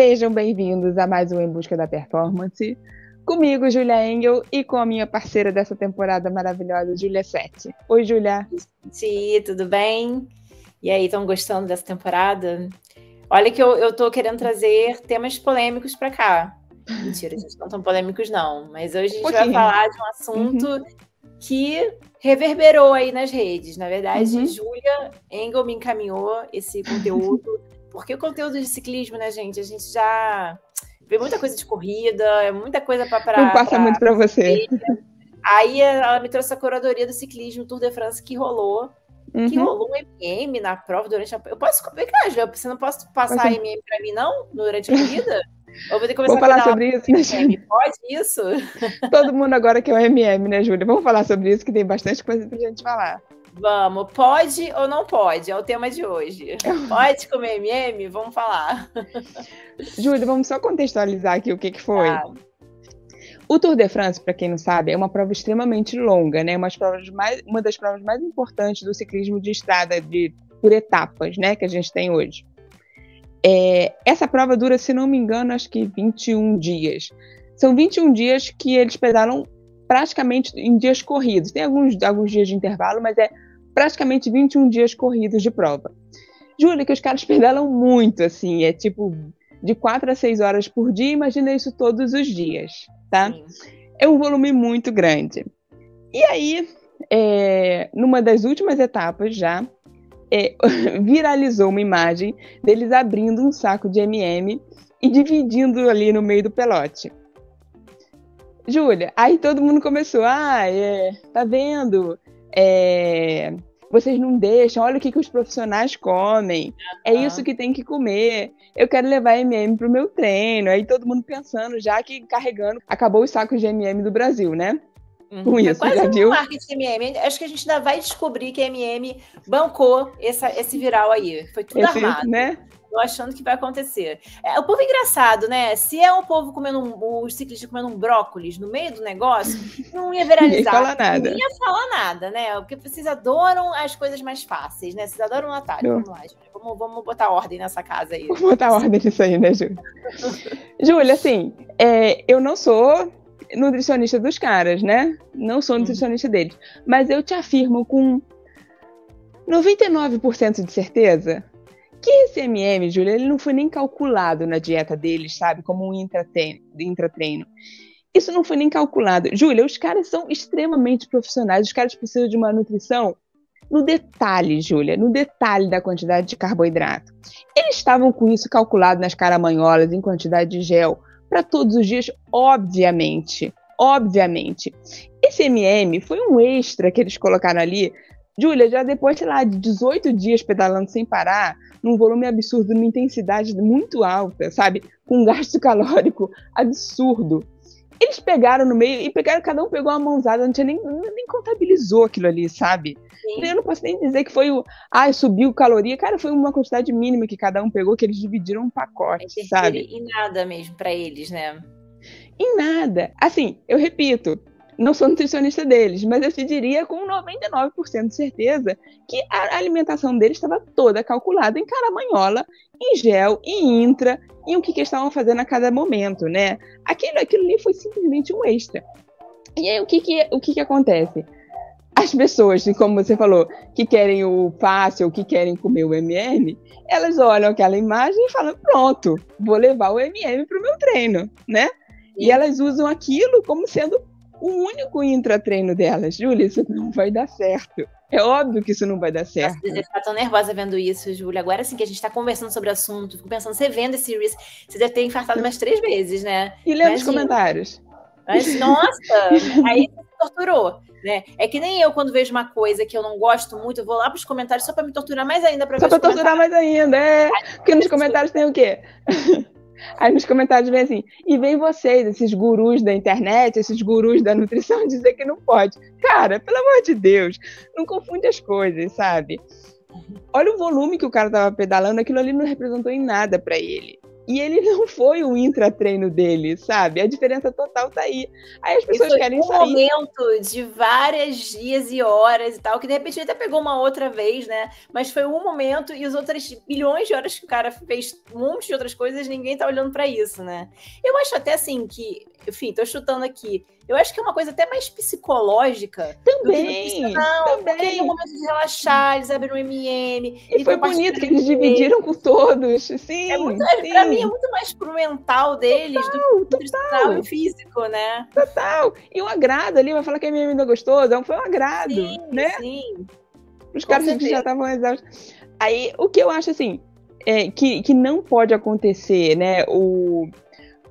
Sejam bem-vindos a mais um Em Busca da Performance. Comigo, Júlia Engel, e com a minha parceira dessa temporada maravilhosa, Júlia Sete. Oi, Júlia. Sim, tudo bem? E aí, estão gostando dessa temporada? Olha que eu tô querendo trazer temas polêmicos para cá. Mentira, gente, não tão polêmicos não. Mas hoje a gente vai falar de um assunto que reverberou aí nas redes. Na verdade, Júlia Engel me encaminhou esse conteúdo, porque o conteúdo de ciclismo, né, gente? A gente já vê muita coisa de corrida, é muita coisa para não passa muito para você. Aí ela me trouxe a curadoria do ciclismo Tour de France que rolou. Que rolou um MM na prova durante a... Eu posso... Cara, você não pode passar MM para mim, não? Durante a corrida? Ou vou ter que começar Vamos falar sobre isso, né, Júlia? Pode isso? Todo mundo agora quer o MM, né, Júlia? Vamos falar sobre isso, que tem bastante coisa pra gente falar. Vamos. Pode ou não pode? É o tema de hoje. Pode comer MM? Vamos falar. Júlia, vamos só contextualizar aqui o que foi. O Tour de France, para quem não sabe, é uma prova extremamente longa, né? Uma das provas mais importantes do ciclismo de estrada por etapas, né? Que a gente tem hoje. Essa prova dura, se não me engano, acho que 21 dias. São 21 dias que eles pedalam praticamente em dias corridos. Tem alguns dias de intervalo, mas é praticamente 21 dias corridos de prova. Júlia, que os caras pedalam muito, assim, é tipo de 4 a 6 horas por dia, imagina isso todos os dias, tá? Sim. É um volume muito grande. E aí, numa das últimas etapas já, viralizou uma imagem deles abrindo um saco de MM e dividindo ali no meio do pelote. Júlia, aí todo mundo começou, tá vendo? Vocês não deixam, olha o que os profissionais comem, é isso que tem que comer, eu quero levar MM pro meu treino, aí todo mundo pensando já que carregando, acabou os sacos de MM do Brasil, né? Com isso, quase já viu? Marketing MM, acho que a gente ainda vai descobrir que a MM bancou esse viral aí, foi tudo armado. Né? Tô achando que vai acontecer. O povo é engraçado, né? Se é um povo comendo os ciclistas comendo um brócolis no meio do negócio, não ia viralizar. Ninguém fala nada. Não ia falar nada, né? Porque vocês adoram as coisas mais fáceis, né? Vocês adoram o atalho. Vamos lá, Júlia. Vamos botar ordem nessa casa aí. Vamos botar ordem nisso aí, né, Júlia? Júlia, assim, eu não sou nutricionista dos caras, né? Não sou nutricionista deles. Mas eu te afirmo com 99% de certeza que esse MM, Júlia, ele não foi nem calculado na dieta deles, sabe? Como um intratreino. Isso não foi nem calculado. Júlia, os caras são extremamente profissionais. Os caras precisam de uma nutrição no detalhe, Júlia, no detalhe da quantidade de carboidrato. Eles estavam com isso calculado nas caramanholas, em quantidade de gel, para todos os dias, obviamente. Obviamente. Esse MM foi um extra que eles colocaram ali. Júlia, já depois, sei lá, de 18 dias pedalando sem parar, num volume absurdo, numa intensidade muito alta, sabe? Com um gasto calórico absurdo. Eles pegaram no meio e cada um pegou uma mãozada, não tinha nem contabilizou aquilo ali, sabe? Sim. Eu não posso nem dizer que foi subiu caloria. Cara, foi uma quantidade mínima que cada um pegou, que eles dividiram um pacote, sabe? Em nada mesmo para eles, né? Em nada. Assim, eu repito, não sou nutricionista deles, mas eu te diria com 99% de certeza que a alimentação deles estava toda calculada em caramanhola, em gel, em intra, e o que eles estavam fazendo a cada momento, né? Aquilo ali foi simplesmente um extra. E aí, o que acontece? As pessoas, como você falou, que querem o fácil, que querem comer o MM, elas olham aquela imagem e falam, pronto, vou levar o MM para o meu treino, né? Sim. E elas usam aquilo como sendo o único intratreino delas. Júlia, isso não vai dar certo. É óbvio que isso não vai dar certo. Nossa, você tá tão nervosa vendo isso, Júlia. Agora sim que a gente tá conversando sobre o assunto, fico pensando, você vendo esse Reels, você deve ter infartado umas 3 vezes, né? E lendo os comentários. Mas, nossa, aí você se torturou, né? É que nem eu, quando vejo uma coisa que eu não gosto muito, eu vou lá pros comentários só pra me torturar mais ainda. Só pra torturar mais ainda, Porque nos comentários tem o quê? Aí nos comentários vem assim, e vem vocês, esses gurus da internet, esses gurus da nutrição, dizer que não pode. Cara, pelo amor de Deus, não confunde as coisas, sabe? Olha o volume que o cara tava pedalando, aquilo ali não representou em nada pra ele. E ele não foi o intratreino dele, sabe? A diferença total tá aí. Aí as pessoas querem sair. Foi um momento de vários dias e horas e tal, que de repente ele até pegou uma outra vez, né? Mas foi um momento e as outras milhões de horas que o cara fez um monte de outras coisas, ninguém tá olhando pra isso, né? Eu acho até assim que, enfim, tô chutando aqui, eu acho que é uma coisa até mais psicológica. Também, também. Porque é um momento de relaxar, eles abriram um MM. E foi bonito que eles dividiram com todos. Sim, sim. Pra mim é muito mais pro mental deles do que pro físico, né? Total. E um agrado ali, vai falar que a MM ainda gostoso. Foi um agrado, né? Sim. Os caras que já estavam exaustos. Aí, o que eu acho assim, que não pode acontecer, né? O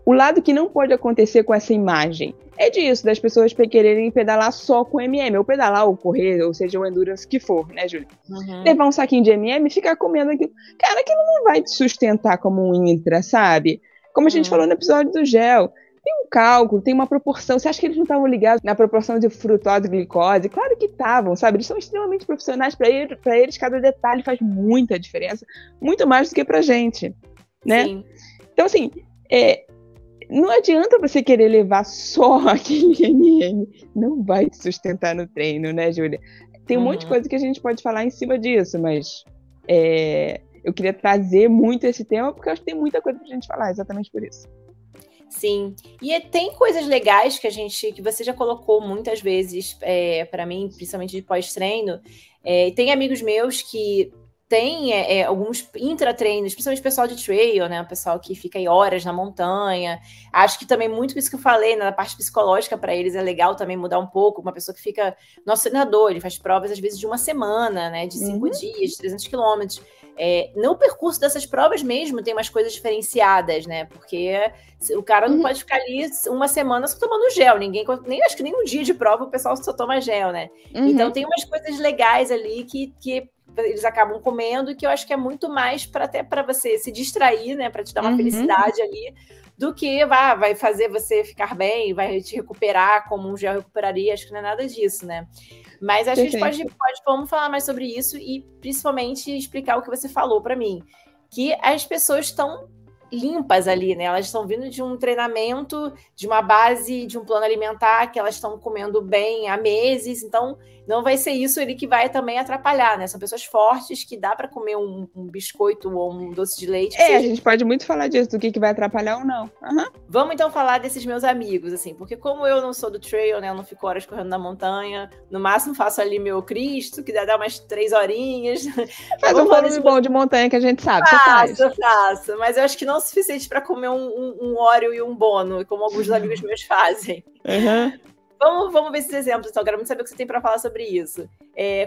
lado que não pode acontecer com essa imagem é disso, das pessoas quererem pedalar só com MM, ou pedalar, ou correr, ou seja, o endurance que for, né, Júlia? Levar um saquinho de MM e ficar comendo aquilo. Cara, aquilo não vai te sustentar como um intra, sabe? Como a gente falou no episódio do gel. Tem um cálculo, tem uma proporção. Você acha que eles não estavam ligados na proporção de frutose e glicose? Claro que estavam, sabe? Eles são extremamente profissionais. Para eles, cada detalhe faz muita diferença. Muito mais do que pra gente, né? Sim. Então, assim, não adianta você querer levar só aquele MM. Não vai te sustentar no treino, né, Júlia? Tem um monte de coisa que a gente pode falar em cima disso, mas eu queria trazer muito esse tema porque eu acho que tem muita coisa pra gente falar, exatamente por isso. Sim, e tem coisas legais que você já colocou muitas vezes para mim, principalmente de pós-treino. Tem amigos meus que tem alguns intratreinos, principalmente pessoal de trail, né? O pessoal que fica aí horas na montanha. Acho que também muito isso que eu falei, né, na parte psicológica para eles é legal também mudar um pouco. Uma pessoa que fica... Nosso treinador, ele faz provas às vezes de uma semana, né? De 5 dias, de 300 quilômetros. No percurso dessas provas mesmo tem umas coisas diferenciadas, né? Porque o cara não pode ficar ali uma semana só tomando gel. Acho que nem um dia de prova o pessoal só toma gel, né? Então tem umas coisas legais ali que eles acabam comendo, que eu acho que é muito mais até para você se distrair, né, para te dar uma felicidade ali, do que vai fazer você ficar bem, vai te recuperar como um gel recuperaria. Acho que não é nada disso, né? Mas acho que a gente vamos falar mais sobre isso e principalmente explicar o que você falou para mim, que as pessoas estão limpas ali, né? Elas estão vindo de um treinamento, de uma base, de um plano alimentar que elas estão comendo bem há meses, então não vai ser isso ali que vai também atrapalhar, né? São pessoas fortes que dá para comer um biscoito ou um doce de leite. A gente pode muito falar disso, do que vai atrapalhar ou não. Vamos então falar desses meus amigos, assim, porque como eu não sou do trail, né? Eu não fico horas correndo na montanha, no máximo faço ali meu Cristo, que dá umas 3 horinhas. Faz um volume bom de montanha que a gente sabe. Faço, mas eu acho que não é o suficiente para comer um Oreo e um Bono, como alguns amigos meus fazem. Vamos ver esses exemplos, então. Quero muito saber o que você tem para falar sobre isso.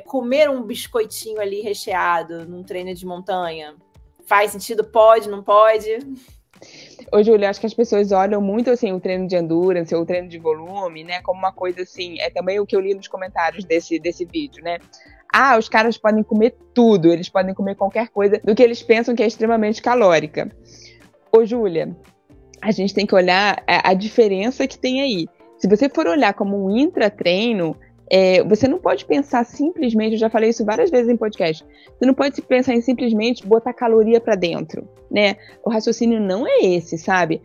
Comer um biscoitinho ali recheado num treino de montanha, faz sentido? Pode, não pode? Ô, Júlia, acho que as pessoas olham muito assim o treino de endurance ou o treino de volume, né, como uma coisa assim, também o que eu li nos comentários desse vídeo, né? Os caras podem comer tudo, eles podem comer qualquer coisa do que eles pensam que é extremamente calórica. Ô, Júlia, a gente tem que olhar a diferença que tem aí. Se você for olhar como um intratreino, você não pode pensar simplesmente, eu já falei isso várias vezes em podcast, você não pode pensar em simplesmente botar caloria para dentro, né? O raciocínio não é esse, sabe?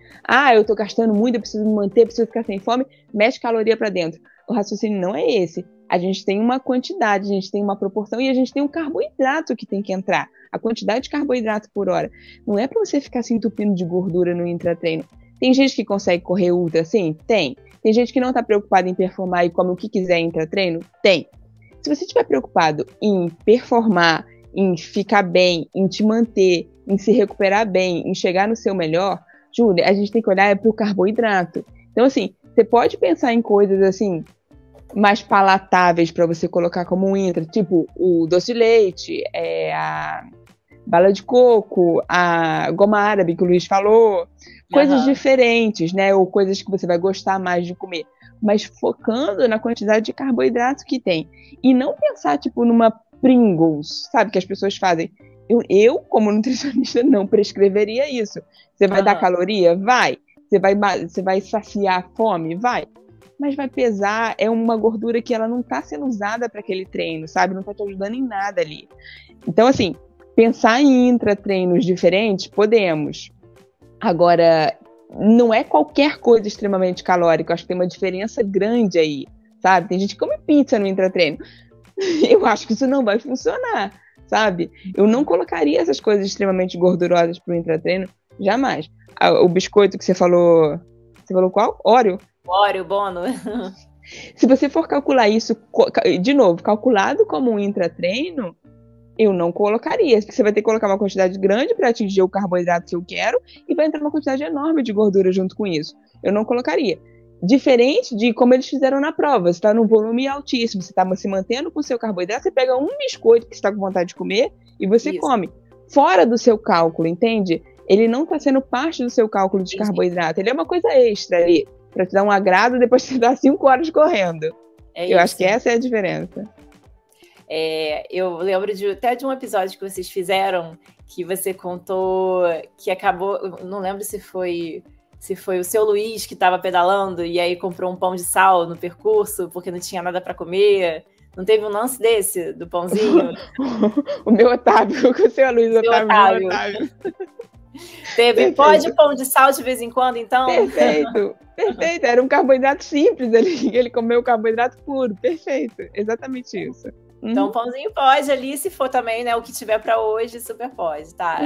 Eu tô gastando muito, eu preciso me manter, preciso ficar sem fome, mexe caloria para dentro. O raciocínio não é esse. A gente tem uma quantidade, a gente tem uma proporção e a gente tem um carboidrato que tem que entrar. A quantidade de carboidrato por hora. Não é para você ficar se entupindo de gordura no intratreino. Tem gente que consegue correr ultra assim? Tem. Tem gente que não está preocupada em performar e come o que quiser em intratreino? Tem. Se você estiver preocupado em performar, em ficar bem, em te manter, em se recuperar bem, em chegar no seu melhor, Júlia, a gente tem que olhar para o carboidrato. Então, assim, você pode pensar em coisas assim mais palatáveis para você colocar como um intra, tipo o doce de leite, a bala de coco, a goma árabe que o Luiz falou, coisas diferentes, né? Ou coisas que você vai gostar mais de comer, mas focando na quantidade de carboidrato que tem. E não pensar, tipo, numa Pringles, sabe? Que as pessoas fazem. Eu como nutricionista, não prescreveria isso. Você vai dar caloria? Vai. Você vai saciar a fome? Vai. Mas vai pesar, é uma gordura que ela não está sendo usada para aquele treino, sabe? Não está te ajudando em nada ali. Então, assim, pensar em intratreinos diferentes, podemos. Agora, não é qualquer coisa extremamente calórica. Eu acho que tem uma diferença grande aí, sabe? Tem gente que come pizza no intratreino. Eu acho que isso não vai funcionar, sabe? Eu não colocaria essas coisas extremamente gordurosas pro intratreino, jamais. O biscoito que você falou qual? Oreo? Oreo, Bono. Se você for calcular isso, de novo, calculado como um intratreino, eu não colocaria, porque você vai ter que colocar uma quantidade grande para atingir o carboidrato que eu quero e vai entrar uma quantidade enorme de gordura junto com isso. Eu não colocaria. Diferente de como eles fizeram na prova, você está num volume altíssimo, você está se mantendo com o seu carboidrato, você pega um biscoito que você está com vontade de comer e você come. Fora do seu cálculo, entende? Ele não está sendo parte do seu cálculo de carboidrato, ele é uma coisa extra ali, para te dar um agrado depois de você dar 5 horas correndo. Eu acho que essa é a diferença. Eu lembro até de um episódio que vocês fizeram, que você contou que acabou, não lembro se foi o seu Luiz que estava pedalando e aí comprou um pão de sal no percurso porque não tinha nada para comer. Não teve um lance desse, do pãozinho? O meu Otávio, com o seu Luiz Otávio. Teve, pode pão de sal de vez em quando, então? Perfeito. Era um carboidrato simples ali. Ele comeu carboidrato puro. Perfeito. Exatamente isso. Então, pãozinho pode ali, se for também, né? O que tiver para hoje, super pode, tá?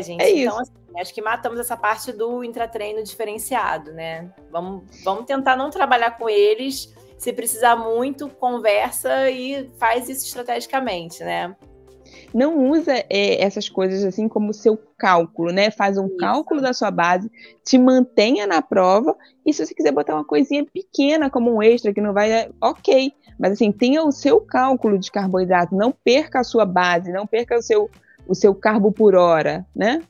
Gente, então, assim, acho que matamos essa parte do intratreino diferenciado, né? Vamos tentar não trabalhar com eles. Se precisar muito, conversa e faz isso estrategicamente, né? Não usa essas coisas assim como seu cálculo, né? Faz um cálculo da sua base, te mantenha na prova, e se você quiser botar uma coisinha pequena como um extra que não vai, ok. Mas assim, tenha o seu cálculo de carboidrato, não perca a sua base, não perca o seu carbo por hora, né?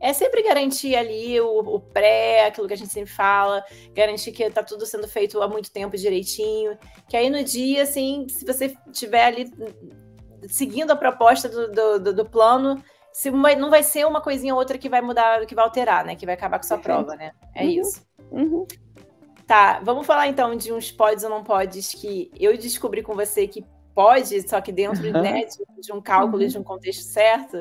É sempre garantir ali o pré, aquilo que a gente sempre fala, garantir que tá tudo sendo feito há muito tempo direitinho, que aí no dia, assim, se você estiver ali seguindo a proposta do plano, não vai ser uma coisinha ou outra que vai mudar, que vai alterar, né? Que vai acabar com sua prova, né? É isso. Tá, vamos falar então de uns pods ou não pods que eu descobri com você que pode, só que dentro né, de um cálculo e de um contexto certo.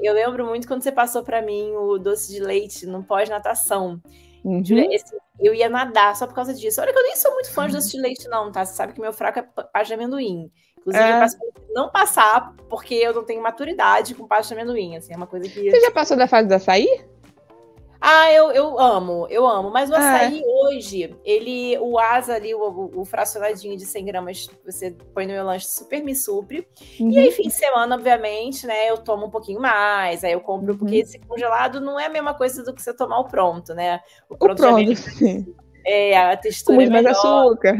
Eu lembro muito quando você passou para mim o doce de leite no pós-natação. Júlia, eu ia nadar só por causa disso. Olha que eu nem sou muito fã de doce de leite não, tá? Você sabe que meu fraco é pasta de amendoim. Inclusive, eu passo por não passar, porque eu não tenho maturidade com pasta de amendoim, assim, é uma coisa que... Você já passou da fase do açaí? Eu amo. Mas o açaí hoje, o asa ali, o fracionadinho de 100 gramas, você põe no meu lanche, super me supre. E aí, fim de semana, obviamente, né, eu tomo um pouquinho mais, aí eu compro, porque esse congelado não é a mesma coisa do que você tomar o pronto, né? O pronto sim. A textura é melhor. Mais açúcar.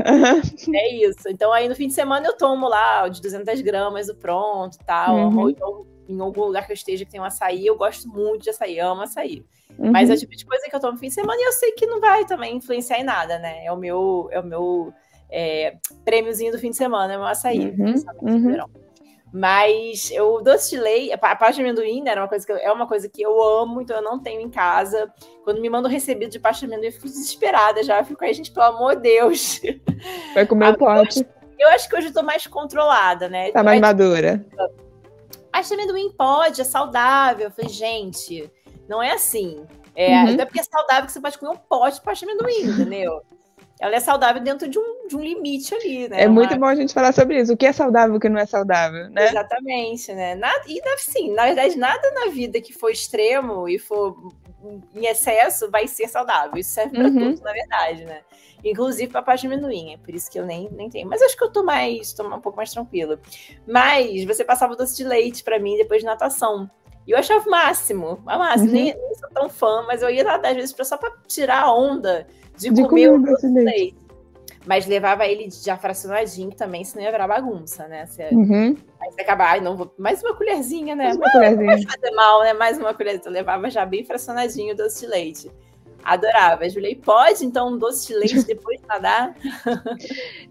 É isso. Então, aí no fim de semana eu tomo lá de 200 gramas o pronto e tal. Ou então, em algum lugar que eu esteja que tem um açaí, eu gosto muito de açaí, amo açaí. Mas é o tipo de coisa que eu tomo no fim de semana e eu sei que não vai também influenciar em nada, né? É o meu prêmiozinho do fim de semana, é o meu açaí. Mas o doce de leite, a pasta de amendoim, né, é uma coisa que eu amo, então eu não tenho em casa. Quando me mandam recebido de pasta de amendoim, eu fico desesperada já. Eu fico aí, gente, pelo amor de Deus. Vai comer o pote. Eu acho que hoje eu tô mais controlada, né? Tá mais madura. Pasta de amendoim pode, é saudável. Eu falei, gente, não é assim. Até porque é saudável que você pode comer um pote de pasta de amendoim, entendeu? Ela é saudável dentro de um limite ali, né? É muito bom a gente falar sobre isso. O que é saudável e o que não é saudável, né? Exatamente, né? Sim, na verdade, nada na vida que for extremo e for em excesso vai ser saudável. Isso serve para tudo, na verdade, né? Inclusive para pasta de amendoim. É por isso que eu nem tenho. Mas acho que eu tô um pouco mais tranquila. Mas você passava doce de leite para mim depois de natação. E eu achava o máximo. Nem sou tão fã, mas eu ia nadar às vezes só para tirar a onda de comer o doce de leite. Mas levava ele já fracionadinho também, senão ia virar bagunça, né? Aí você acaba, não vou... Mais uma colherzinha, né? Não vai fazer mal, né? Mais uma colherzinha. Eu levava já bem fracionadinho o doce de leite. Adorava. Julia, pode, então, um doce de leite depois de nadar?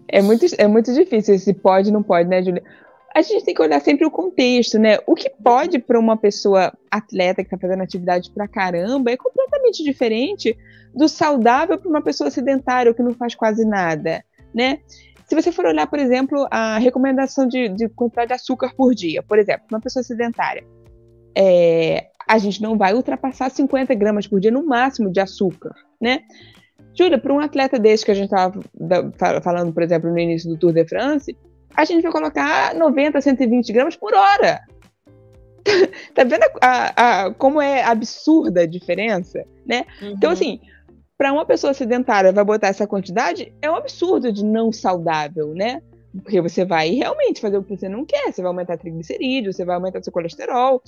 É muito difícil esse pode, não pode, né, Julia? A gente tem que olhar sempre o contexto, né? O que pode para uma pessoa atleta que está fazendo atividade pra caramba é completamente diferente do saudável para uma pessoa sedentária ou que não faz quase nada, né? Se você for olhar, por exemplo, a recomendação de quantidade de açúcar por dia, por exemplo, uma pessoa sedentária, a gente não vai ultrapassar 50 gramas por dia no máximo de açúcar, né? Júlia, para um atleta desse que a gente estava falando, por exemplo, no início do Tour de France, a gente vai colocar 90 a 120 gramas por hora. Tá vendo como é absurda a diferença, né? Uhum. Então, assim, para uma pessoa sedentária vai botar essa quantidade, é um absurdo de não saudável, né? Porque você vai realmente fazer o que você não quer. Você vai aumentar triglicerídeos, você vai aumentar seu colesterol,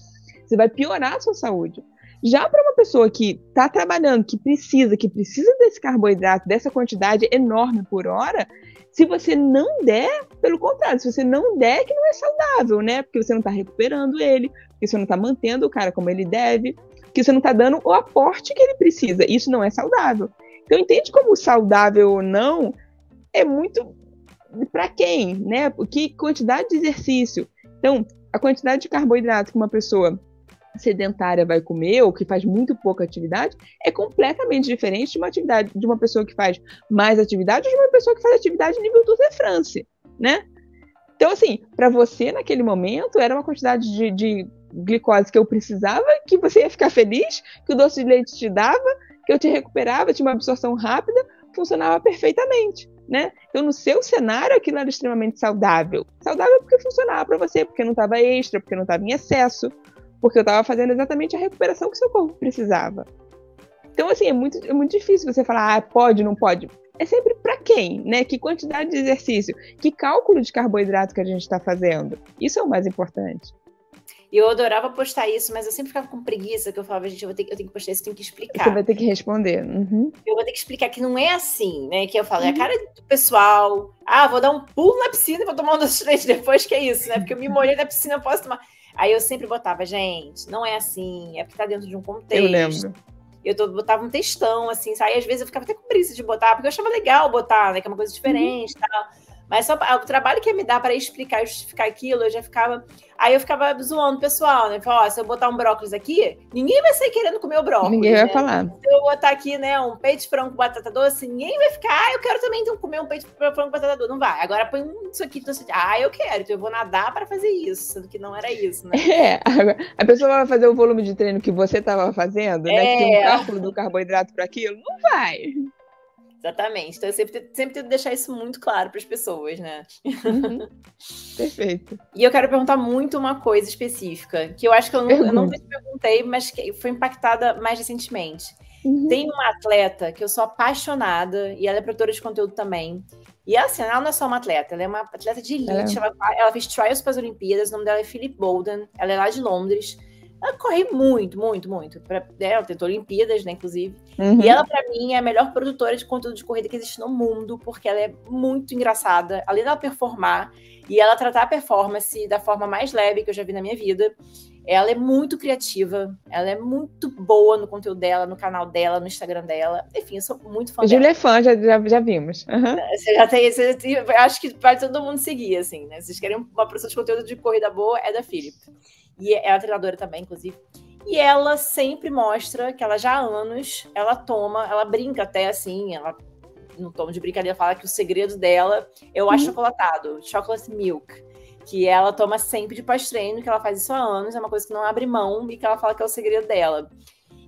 você vai piorar a sua saúde. Já para uma pessoa que está trabalhando, que precisa desse carboidrato, dessa quantidade enorme por hora, se você não der, pelo contrário, se você não der, que não é saudável, né? Porque você não está recuperando ele, porque você não está mantendo o cara como ele deve, porque você não está dando o aporte que ele precisa. Isso não é saudável. Então, entende como saudável ou não é muito para quem, né? Que quantidade de exercício. Então, a quantidade de carboidrato que uma pessoa sedentária vai comer ou que faz muito pouca atividade é completamente diferente de uma atividade de uma pessoa que faz mais atividade ou de uma pessoa que faz atividade nível Tour de France, né? Então, assim, para você naquele momento era uma quantidade de glicose que eu precisava, que você ia ficar feliz, que o doce de leite te dava, que eu te recuperava, tinha uma absorção rápida, funcionava perfeitamente, né? Então, no seu cenário, aquilo era extremamente saudável. Saudável porque funcionava para você, porque não estava extra, porque não estava em excesso, porque eu estava fazendo exatamente a recuperação que seu corpo precisava. Então, assim, é muito difícil você falar, pode, não pode. É sempre para quem, né? Que quantidade de exercício, que cálculo de carboidrato que a gente está fazendo. Isso é o mais importante. E eu adorava postar isso, mas eu sempre ficava com preguiça, que eu falava, gente, eu tenho que postar isso, eu tenho que explicar. Você vai ter que responder. Uhum. Eu vou ter que explicar que não é assim, né? Que eu falo, é a cara do pessoal. Vou dar um pulo na piscina e vou tomar um doce de leite depois, que é isso, né? Porque eu me molhei na piscina, eu posso tomar. Aí eu sempre botava, gente, não é assim, é porque tá dentro de um contexto. Eu lembro. Eu botava um textão, assim, sabe? Às vezes eu ficava até com preguiça de botar, porque eu achava legal botar, né? Que é uma coisa diferente e tal. Mas só o trabalho que ia me dar para explicar e justificar aquilo, eu já ficava... Aí eu ficava zoando o pessoal, né? Falava, se eu botar um brócolis aqui, ninguém vai sair querendo comer o brócolis. Ninguém vai falar. Se eu botar aqui, né, um peito de frango com batata doce, ninguém vai ficar, eu quero também então, comer um peito de frango com batata doce. Não vai. Agora põe isso aqui, então, eu quero. Então eu vou nadar para fazer isso, sendo que não era isso, né? A pessoa vai fazer o volume de treino que você estava fazendo, né? Que tem um cálculo do carboidrato para aquilo. Não vai. Exatamente. Então eu sempre tento deixar isso muito claro para as pessoas, né? Uhum. Perfeito. E eu quero perguntar muito uma coisa específica, que eu acho que eu não te perguntei, mas que foi impactada mais recentemente. Uhum. Tem uma atleta que eu sou apaixonada, e ela é produtora de conteúdo também. E assim, ela não é só uma atleta, ela é uma atleta de elite. Ela fez trials para as Olimpíadas, o nome dela é Philip Bolden, ela é lá de Londres. Ela corre muito. Ela tentou Olimpíadas, né, inclusive. Uhum. E ela, pra mim, é a melhor produtora de conteúdo de corrida que existe no mundo, porque ela é muito engraçada. Além dela performar e ela tratar a performance da forma mais leve que eu já vi na minha vida, ela é muito criativa, ela é muito boa no conteúdo dela, no canal dela, no Instagram dela. Enfim, eu sou muito fã dela. Júlia é fã, já vimos. Uhum. Você já tem, acho que vale todo mundo seguir, assim, né? Se vocês querem uma produção de conteúdo de corrida boa, é da Philip. E é a treinadora também, inclusive. E ela sempre mostra que ela já há anos, ela brinca até assim, ela, no tom de brincadeira, fala que o segredo dela é o achocolatado, chocolate milk, que ela toma sempre de pós-treino, que ela faz isso há anos, é uma coisa que não abre mão e que ela fala que é o segredo dela.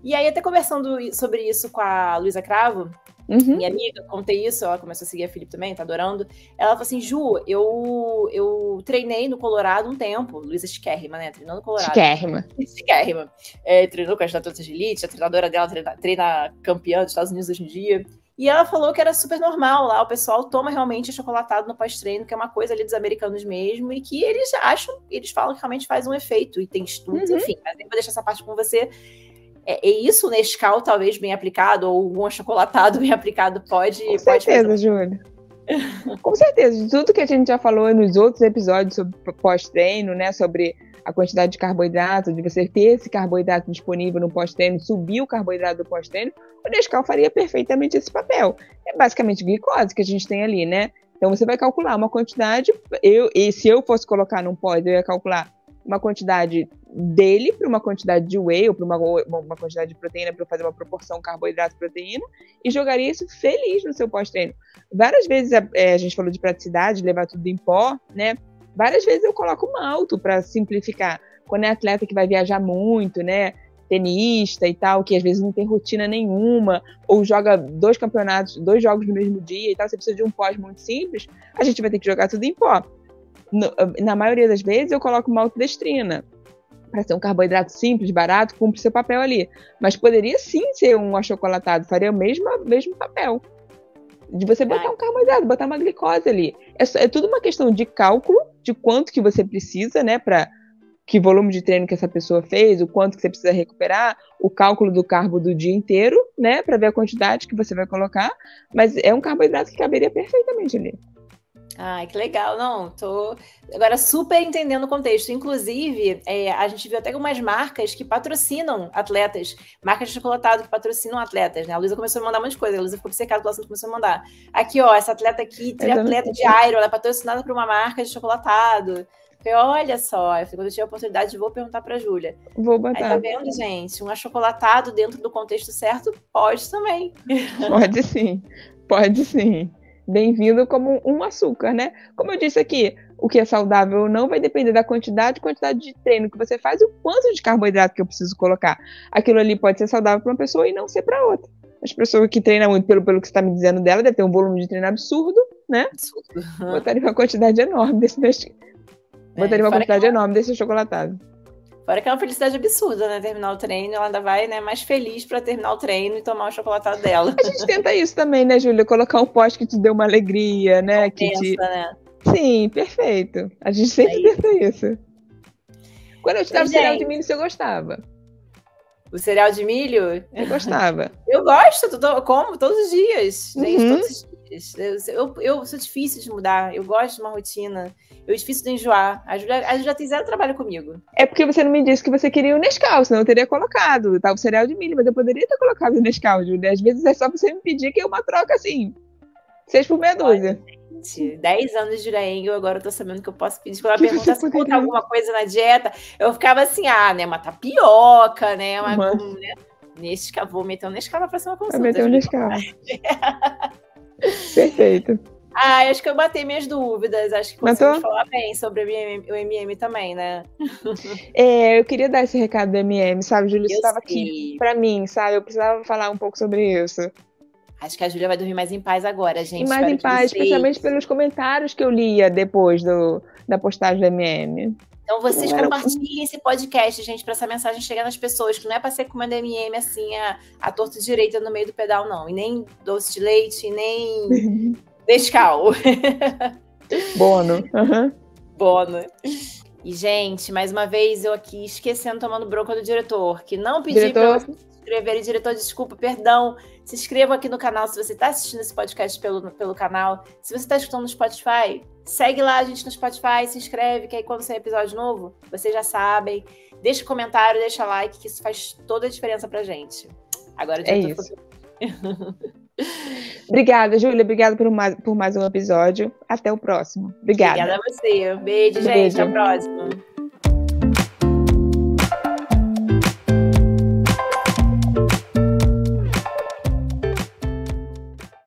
E aí, até conversando sobre isso com a Luísa Cravo, minha amiga, contei isso, ela começou a seguir a Felipe também, tá adorando. Ela falou assim, Ju, eu treinei no Colorado um tempo, Luísa Chiquérrima, né, treinou no Colorado. Chiquérrima. Treinou com as atletas de elite, a treinadora dela treina campeã dos Estados Unidos hoje em dia. E ela falou que era super normal lá, o pessoal toma realmente achocolatado no pós-treino, que é uma coisa ali dos americanos mesmo, e que eles falam que realmente faz um efeito, e tem estudos, enfim, mas eu vou deixar essa parte com você. É isso, o Nescau, talvez bem aplicado, ou um achocolatado bem aplicado, pode... Com certeza, Júlia. Com certeza. De tudo que a gente já falou nos outros episódios sobre pós-treino, né, sobre a quantidade de carboidrato, de você ter esse carboidrato disponível no pós-treino, subir o carboidrato do pós-treino, o Nescau faria perfeitamente esse papel. É basicamente glicose que a gente tem ali, né? Então você vai calcular uma quantidade, e se eu fosse colocar num pod, eu ia calcular uma quantidade dele para uma quantidade de whey ou para uma quantidade de proteína para fazer uma proporção carboidrato-proteína e jogaria isso feliz no seu pós-treino. Várias vezes a gente falou de praticidade, levar tudo em pó, né? Várias vezes eu coloco malto para simplificar. Quando é atleta que vai viajar muito, né? tenista e tal, que às vezes não tem rotina nenhuma, ou joga 2 campeonatos, 2 jogos no mesmo dia e tal, você precisa de um pós muito simples, a gente vai ter que jogar tudo em pó. Na maioria das vezes, eu coloco maltodestrina, para ser um carboidrato simples, barato, cumpre seu papel ali. Mas poderia sim ser um achocolatado, faria o mesmo papel. De você botar um carboidrato, botar uma glicose ali. É tudo uma questão de cálculo, de quanto que você precisa, né, para que volume de treino que essa pessoa fez, o quanto que você precisa recuperar, o cálculo do carbo do dia inteiro, né, para ver a quantidade que você vai colocar. Mas é um carboidrato que caberia perfeitamente ali. Ai, que legal. Não, tô agora super entendendo o contexto. Inclusive, a gente viu até algumas marcas que patrocinam atletas, marcas de chocolatado que patrocinam atletas, né? A Luísa começou a mandar um monte de coisa, a Luísa ficou obcecada pelo assunto, começou a mandar. Aqui, ó, essa atleta aqui, triatleta de Iron, ela é patrocinada por uma marca de chocolatado. Eu falei, olha só, eu falei, quando eu tiver a oportunidade, vou perguntar pra Júlia. Vou botar. Aí tá vendo, gente? Um achocolatado dentro do contexto certo pode também. Pode sim, pode sim. Bem-vindo como um açúcar, né? Como eu disse aqui, o que é saudável ou não vai depender da quantidade de treino que você faz e o quanto de carboidrato que eu preciso colocar. Aquilo ali pode ser saudável para uma pessoa e não ser para outra. As pessoas que treinam muito, pelo que você está me dizendo dela, deve ter um volume de treino absurdo, né? Absurdo. Botaria uma quantidade enorme desse chocolatado. Fora que é uma felicidade absurda, né? Terminar o treino, ela ainda vai, né, mais feliz para terminar o treino e tomar o chocolatado dela. A gente tenta isso também, né, Júlia? Colocar um post que te dê uma alegria, né? Né? Sim, perfeito. A gente sempre tenta isso. Quando eu te dava cereal de milho, você gostava? O cereal de milho? Eu gostava. Eu gosto, eu como todos os dias. Gente, todos os dias. Eu sou difícil de mudar, eu gosto de uma rotina, eu difícil de enjoar. A Júlia tem 0 trabalho comigo. É porque você não me disse que você queria o Nescau, senão eu teria colocado, tá, o cereal de milho, mas eu poderia ter colocado o Nescau, Júlia. Às vezes é só você me pedir que é uma troca assim, 6 por meia dúzia. 10 anos de Júlia Engel, agora eu tô sabendo que eu posso pedir. Quando ela pergunta se conta alguma coisa na dieta, eu ficava assim, né, uma tapioca, né, Nescau, vou meter um Nescau na próxima consulta. Vai meter um Nescau. Perfeito. Acho que eu batei minhas dúvidas. Acho que conseguimos falar bem sobre o MM também, né? Eu queria dar esse recado do MM, sabe, Júlia? Isso estava aqui pra mim, sabe? Eu precisava falar um pouco sobre isso. Acho que a Júlia vai dormir mais em paz agora, gente. Mais em paz, especialmente pelos comentários que eu lia depois da postagem do MM. Então, vocês compartilhem esse podcast, gente, para essa mensagem chegar nas pessoas, que não é para ser comendo MM assim, a torta direita no meio do pedal, não. E nem doce de leite, e nem Nescau. Bono. Bono. E, gente, mais uma vez, eu aqui esquecendo, tomando bronca do diretor, que não pedi para você se inscrever. E, diretor, desculpa, perdão. Se inscreva aqui no canal se você está assistindo esse podcast pelo canal. Se você está escutando no Spotify, segue lá a gente no Spotify, se inscreve, que aí quando sair episódio novo, vocês já sabem. Deixa comentário, deixa like, que isso faz toda a diferença pra gente. Agora é isso. Obrigada, Júlia. Obrigada por mais um episódio. Até o próximo. Obrigada. Obrigada a você. Beijo, gente. Até a próxima.